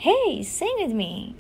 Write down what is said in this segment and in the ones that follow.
Hey, sing with me.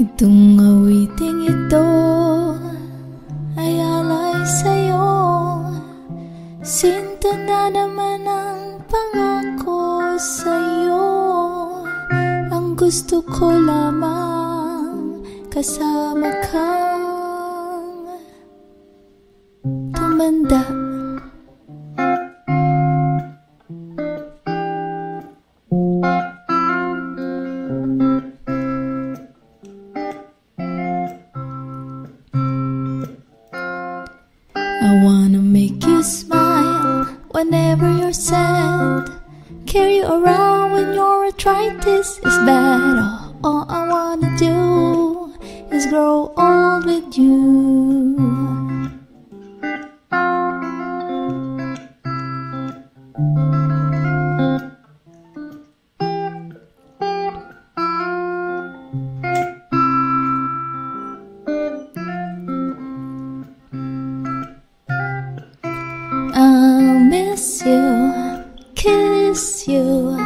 Itong awiting ito ay alay sa'yo. Sinto na naman ang pangako sa'yo. Ang gusto ko lamang kasama kang tumanda. I wanna make you smile whenever you're sad. Carry you around when your arthritis is bad. All I wanna do is grow old with you. I'll miss you, kiss you,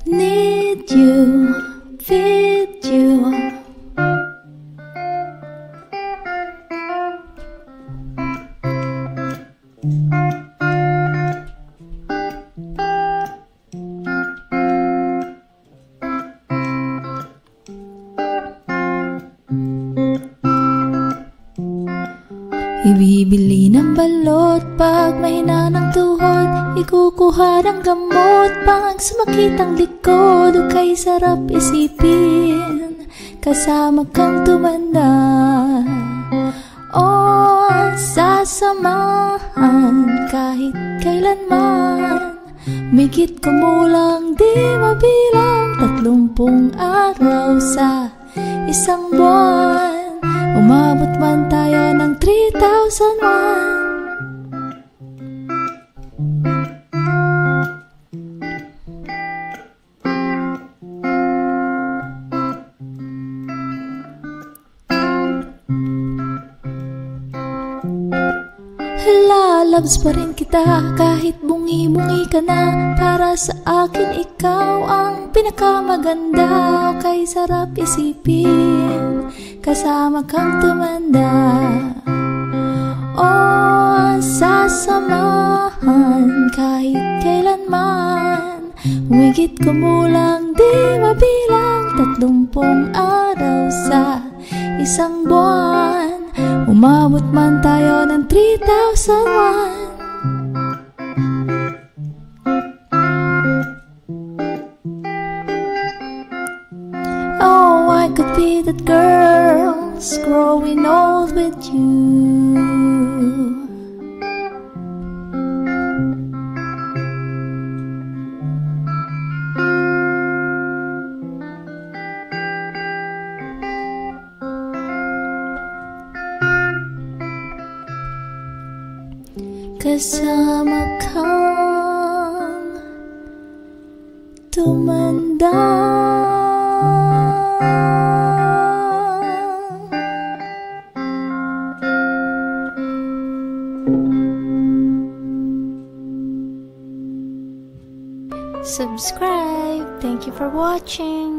need you, feed you. Ibibili ng balot pag mahina ng tuhod. Ikukuha ng gamot pang sumakit ang likod. O kay sarap isipin kasama kang tumanda. O sasamahan kahit kailanman. Migit kumulang di mabilang 30 araw sa isang buwan. Umabot man tayo ng 3,001. Lalabs pa rin kita kahit bungi-bungi ka na. Para sa akin ikaw ang pinakamaganda. O kay sarap isipin kasama kang tumanda. O sasamahan kahit kailanman. Humigit kumulang di mabilang 30 araw sa isang buwan. Umabot man tayo ng 3,001. Oh, I could be that girl growing old with you. Kasama kang tumanda. Subscribe. Thank you for watching.